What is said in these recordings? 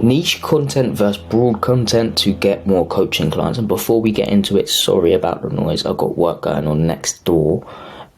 Niche content versus broad content to get more coaching clients. And before we get into it, sorry about the noise. I've got work going on next door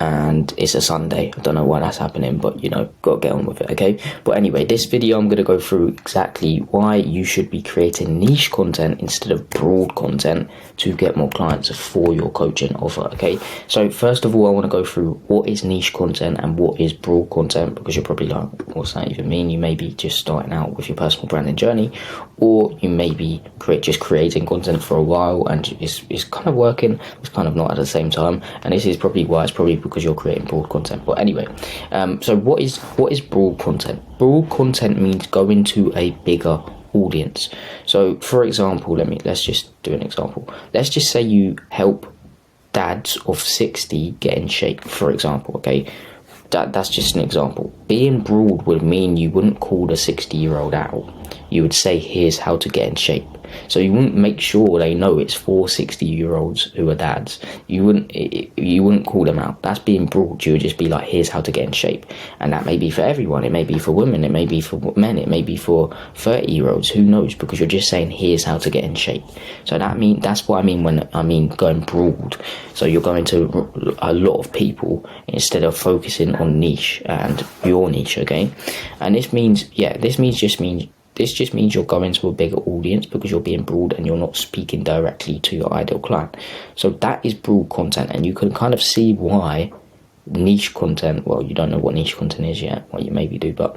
and it's a Sunday. I don't know why that's happening, but gotta get on with it, okay? But anyway, this video I'm gonna go through exactly why you should be creating niche content instead of broad content to get more clients for your coaching offer, okay? So first of all, I want to go through what is niche content and what is broad content, because you're probably like, what's that even mean? You may be just starting out with your personal branding journey, or you may be just creating content for a while and it's kind of working, it's kind of not at the same time, and this is probably why. It's probably because you're creating broad content. But anyway, so what is broad content? Broad content means going to a bigger audience. So for example, let's just do an example. Let's just say you help dads of 60 get in shape, for example, okay? That's just an example. Being broad would mean you wouldn't call the 60-year-old out. You would say, here's how to get in shape. So you wouldn't make sure they know it's for 60-year-olds who are dads. You wouldn't call them out. That's being broad. You would just be like, here's how to get in shape. And that may be for everyone. It may be for women. It may be for men. It may be for 30-year-olds. Who knows? Because you're just saying, here's how to get in shape. So that's what I mean when I mean going broad. So you're going to a lot of people instead of focusing on niche and your niche, okay? And this just means you're going to a bigger audience because you're being broad and you're not speaking directly to your ideal client. So that is broad content, and you can kind of see why niche content, well, you don't know what niche content is yet, well, you maybe do, but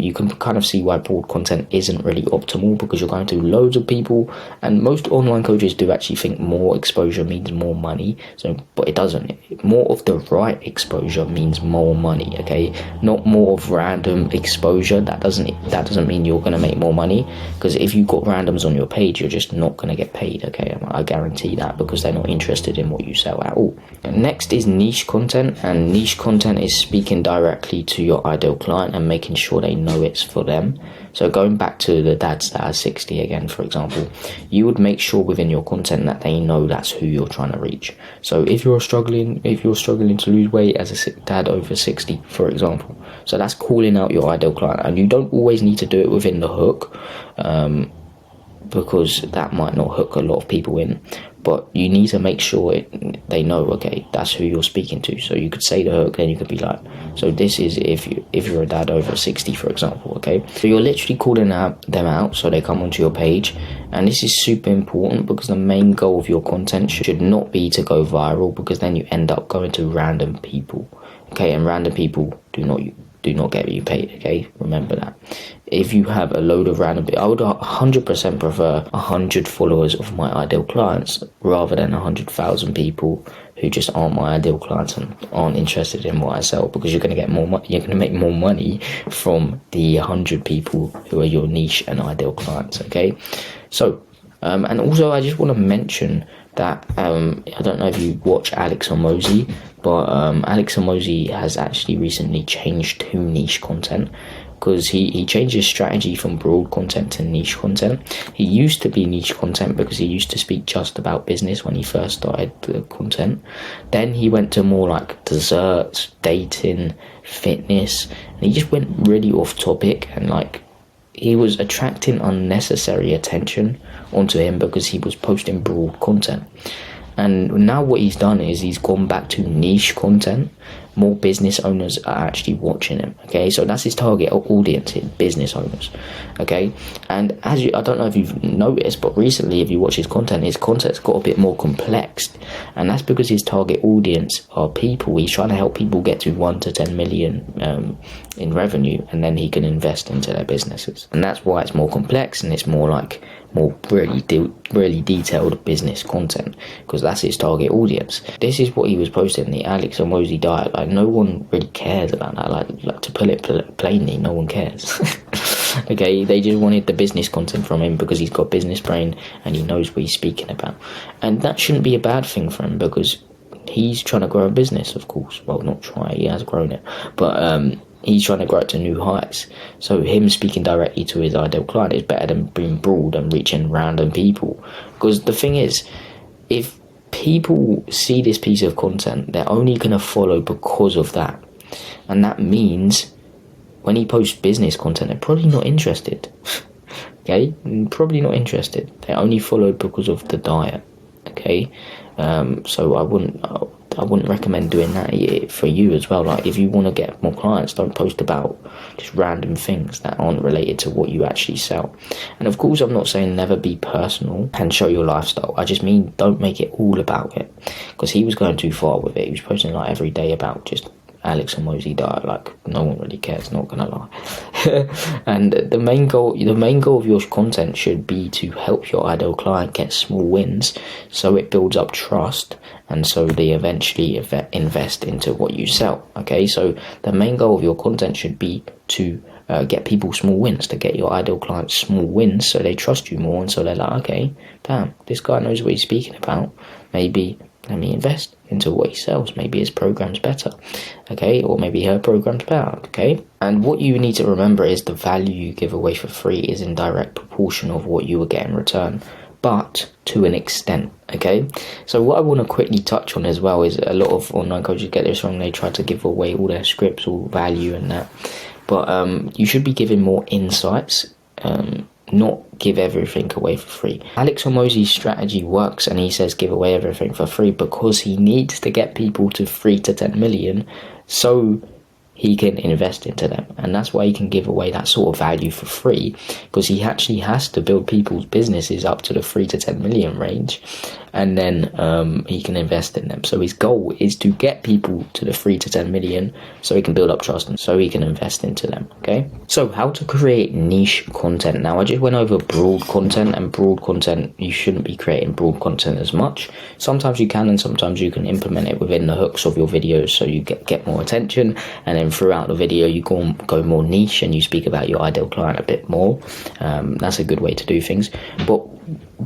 you can kind of see why broad content isn't really optimal, because you're going to loads of people, and most online coaches do actually think more exposure means more money. But it doesn't. More of the right exposure means more money, okay? Not more of random exposure. That doesn't mean you're going to make more money, because if you've got randoms on your page, you're just not going to get paid, okay? I guarantee that, because they're not interested in what you sell at all. And next is niche content. And niche content is speaking directly to your ideal client and making sure they know it's for them. So going back to the dads that are 60 again, for example, you would make sure within your content that they know that's who you're trying to reach. So if you're struggling to lose weight as a dad over 60, for example, so that's calling out your ideal client. And you don't always need to do it within the hook, because that might not hook a lot of people in. But you need to make sure they know, okay, that's who you're speaking to. So you could say the hook, then you could be like, so this is if you're a dad over 60, for example, okay? So you're literally calling them out so they come onto your page. And this is super important, because the main goal of your content should not be to go viral, because then you end up going to random people, okay? And random people do not get you paid, okay? Remember that. If you have a load of random people, I would 100% prefer 100 followers of my ideal clients rather than 100,000 people who just aren't my ideal clients and aren't interested in what I sell, because you're going to get more money. You're going to make more money from the 100 people who are your niche and ideal clients, okay? So, and also I just want to mention that I don't know if you watch Alex Hormozi, but Alex Hormozi has actually recently changed to niche content, because he changed his strategy from broad content to niche content. He used to be niche content because he used to speak just about business when he first started the content. Then he went to more like desserts, dating, fitness, and he just went really off topic, and like he was attracting unnecessary attention onto him because he was posting broad content. And now what he's done is he's gone back to niche content. More business owners are actually watching him, okay? So that's his target audience, business owners, okay? And I don't know if you've noticed, but recently if you watch his content's got a bit more complex. And that's because his target audience are people. He's trying to help people get to 1 to 10 million in revenue, and then he can invest into their businesses. And that's why it's more complex, and it's more like really detailed business content, because that's his target audience. This is what he was posting, the Alex Hormozi diet. Like, no one really cares about that. Like to put it plainly, no one cares. Okay, they just wanted the business content from him because he's got business brain and he knows what he's speaking about. And that shouldn't be a bad thing for him, because he's trying to grow a business, of course. Well, not try, he has grown it, but he's trying to grow it to new heights. So him speaking directly to his ideal client is better than being broad and reaching random people. Because the thing is, if people see this piece of content, they're only going to follow because of that. And that means when he posts business content, they're probably not interested. Okay, probably not interested. They only followed because of the diet. Okay, so I wouldn't recommend doing that for you as well. Like, if you want to get more clients, don't post about just random things that aren't related to what you actually sell. And of course, I'm not saying never be personal and show your lifestyle. I just mean don't make it all about it, because he was going too far with it. He was posting like every day about just Alex Hormozi diet. Like, no one really cares, not gonna lie. And the main goal of your content should be to help your ideal client get small wins, so it builds up trust, and so they eventually invest into what you sell. Okay, so the main goal of your content should be to get people small wins, to get your ideal clients small wins, so they trust you more, and so they're like, okay, damn, this guy knows what he's speaking about, maybe let me invest into what he sells. Maybe his program's better, okay, or maybe her program's better, okay. And what you need to remember is the value you give away for free is in direct proportion of what you will get in return, but to an extent, okay. So what I want to quickly touch on as well is a lot of online coaches get this wrong. They try to give away all their scripts, all value and that, but you should be giving more insights, not give everything away for free. Alex Hormozi's strategy works, and he says give away everything for free because he needs to get people to 3 to 10 million so he can invest into them. And that's why he can give away that sort of value for free, because he actually has to build people's businesses up to the 3 to 10 million range, and then he can invest in them. So his goal is to get people to the 3 to 10 million so he can build up trust and so he can invest into them. Okay, so how to create niche content. Now, I just went over broad content, and broad content, you shouldn't be creating broad content as much. Sometimes you can, and sometimes you can implement it within the hooks of your videos so you get more attention, and then throughout the video you go more niche and you speak about your ideal client a bit more. That's a good way to do things.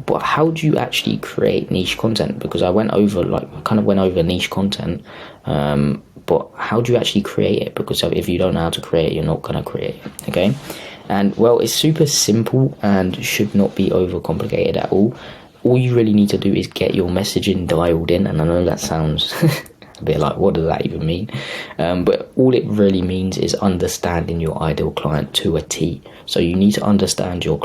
But how do you actually create niche content? Because I went over niche content, but how do you actually create it? Because if you don't know how to create it, you're not going to create it, okay? And well, it's super simple and should not be overcomplicated at all. All you really need to do is get your messaging dialed in, and I know that sounds a bit like, what does that even mean? But all it really means is understanding your ideal client to a T. So you need to understand your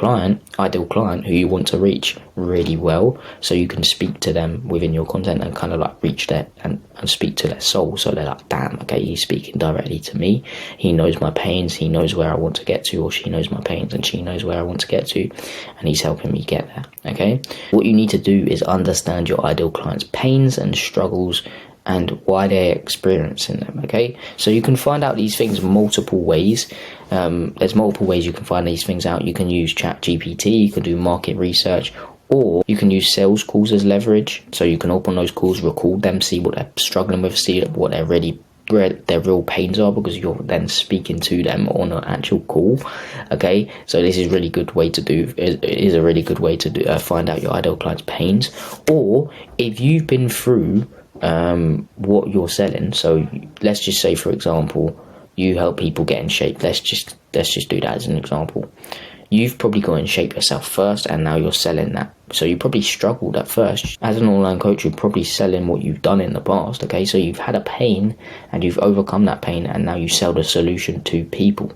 ideal client, who you want to reach really well, so you can speak to them within your content and kind of like reach there and speak to their soul. So they're like, damn, okay, he's speaking directly to me. He knows my pains. He knows where I want to get to, or she knows my pains and she knows where I want to get to, and he's helping me get there. Okay. What you need to do is understand your ideal client's pains and struggles and why they're experiencing them, okay? So you can find out these things multiple ways. There's multiple ways you can find these things out. You can use ChatGPT, you can do market research, or you can use sales calls as leverage. So you can open those calls, record them, see what they're struggling with, see what their real pains are, because you're then speaking to them on an actual call, okay? So this is a really good way to do. It is a really good way to find out your ideal client's pains. Or if you've been through what you're selling, so let's just say, for example, you help people get in shape. Let's just do that as an example. You've probably got in shape yourself first, and now you're selling that. So you probably struggled at first. As an online coach, you're probably selling what you've done in the past, okay? So you've had a pain and you've overcome that pain, and now you sell the solution to people,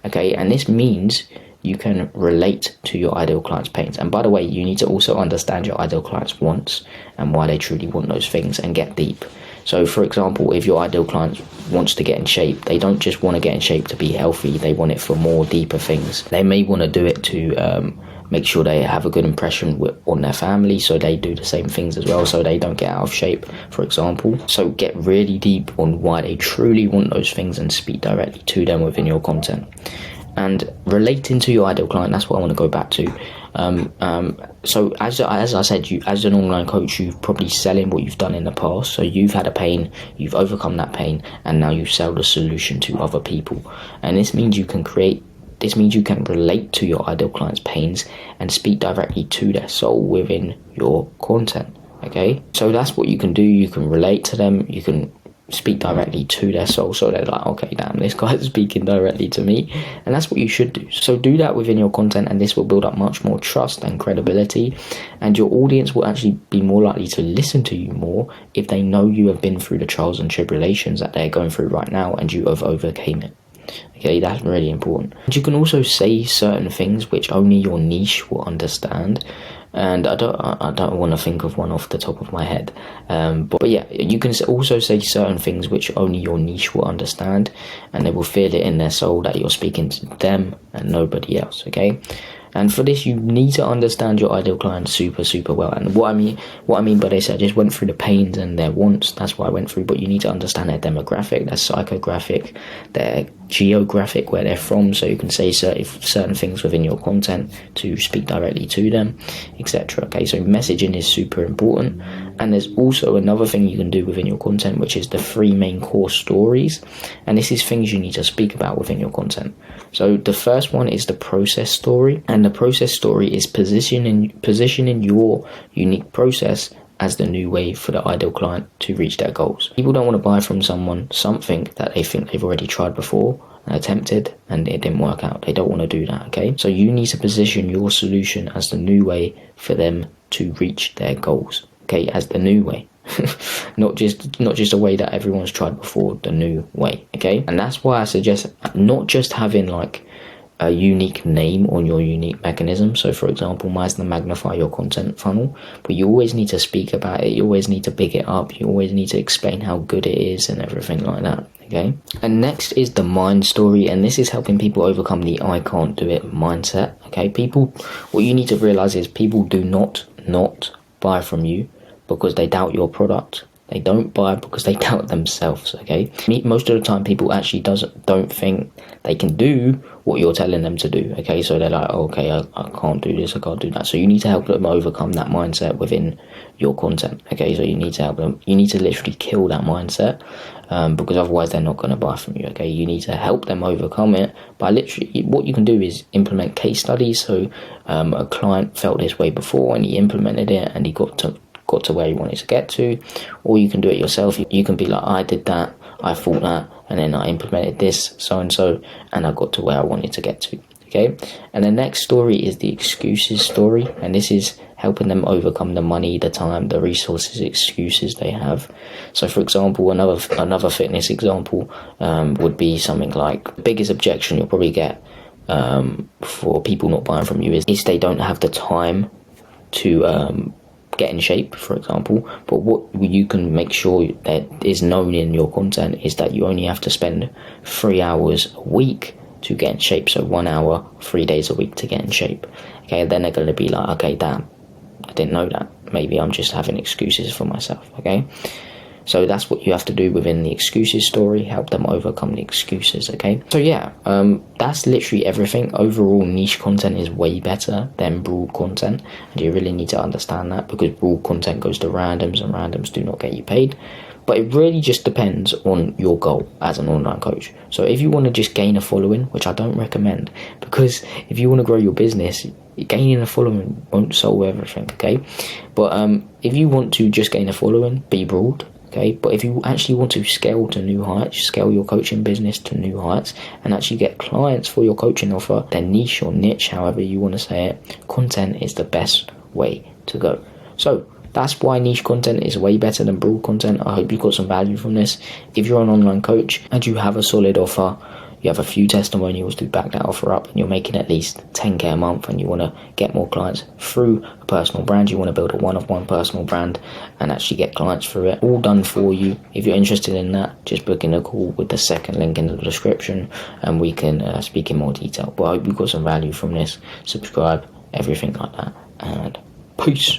okay? And this means you can relate to your ideal client's pains. And by the way, you need to also understand your ideal client's wants and why they truly want those things, and get deep. So for example, if your ideal client wants to get in shape, they don't just want to get in shape to be healthy, they want it for more deeper things. They may want to do it to make sure they have a good impression on their family, so they do the same things as well, so they don't get out of shape, for example. So get really deep on why they truly want those things and speak directly to them within your content. And relating to your ideal client, that's what I want to go back to. So as I said, you as an online coach, you've probably selling what you've done in the past. So you've had a pain, you've overcome that pain, and now you sell the solution to other people. And this means you can relate to your ideal client's pains and speak directly to their soul within your content. Okay, so that's what you can do. You can relate to them. You can speak directly to their soul, so they're like, okay, damn, this guy's speaking directly to me. And that's what you should do. So do that within your content, and this will build up much more trust and credibility, and your audience will actually be more likely to listen to you more if they know you have been through the trials and tribulations that they're going through right now and you have overcame it. Okay, that's really important. And you can also say certain things which only your niche will understand. And I don't want to think of one off the top of my head, but yeah, you can also say certain things which only your niche will understand, and they will feel it in their soul that you're speaking to them and nobody else. Okay, and for this, you need to understand your ideal client super well. And what I mean by this, I just went through the pains and their wants. That's what I went through. But you need to understand their demographic, their psychographic, their geographic, where they're from, so you can say certain things within your content to speak directly to them, etc. Okay, so messaging is super important. And there's also another thing you can do within your content, which is the 3 main core stories, and this is things you need to speak about within your content. So the first one is the process story, and the process story is positioning your unique process as the new way for the ideal client to reach their goals. People don't want to buy from someone something that they think they've already tried before and attempted and it didn't work out. They don't want to do that, okay? So you need to position your solution as the new way for them to reach their goals, okay? As the new way. not just a way that everyone's tried before, the new way, okay? And that's why I suggest not just having like a unique name on your unique mechanism. So for example, mine's the magnify your content funnel, but you always need to speak about it, you always need to big it up, you always need to explain how good it is and everything like that, okay? And next is the mind story, and this is helping people overcome the I can't do it mindset, okay? What you need to realize is people do not buy from you because they doubt your product. They don't buy because they doubt themselves, okay? Most of the time, people actually don't think they can do what you're telling them to do, okay? So they're like, oh, okay, I can't do this, I can't do that. So you need to help them overcome that mindset within your content, okay? So you need to help them. You need to literally kill that mindset because otherwise they're not going to buy from you, okay? You need to help them overcome it by literally, what you can do is implement case studies. So a client felt this way before and he implemented it and he got to where you wanted to get to, or you can do it yourself. You can be like, I did that, I thought that, and then I implemented this, so and so, and I got to where I wanted to get to, okay? And the next story is the excuses story, and this is helping them overcome the money, the time, the resources, excuses they have. So for example, another fitness example would be something like, the biggest objection you'll probably get for people not buying from you is they don't have the time to get in shape, for example. But what you can make sure that is known in your content is that you only have to spend 3 hours a week to get in shape. So 1 hour 3 days a week to get in shape, okay? Then they're going to be like, okay, damn, I didn't know that, maybe I'm just having excuses for myself, okay? So that's what you have to do within the excuses story, help them overcome the excuses, okay? So yeah, that's literally everything. Overall, niche content is way better than broad content, and you really need to understand that, because broad content goes to randoms and randoms do not get you paid. But it really just depends on your goal as an online coach. So if you want to just gain a following, which I don't recommend, because if you want to grow your business, gaining a following won't solve everything, okay? But if you want to just gain a following, be broad, okay? But if you actually want to scale to new heights, scale your coaching business to new heights, and actually get clients for your coaching offer, then niche or niche, however you want to say it, content is the best way to go. So that's why niche content is way better than broad content. I hope you got some value from this. If you're an online coach and you have a solid offer, you have a few testimonials to back that offer up, and you're making at least 10k a month, and you want to get more clients through a personal brand, you want to build a one-of-one personal brand and actually get clients through it, all done for you. If you're interested in that, just book in a call with the second link in the description and we can speak in more detail. But I hope you got some value from this. Subscribe, everything like that, and peace.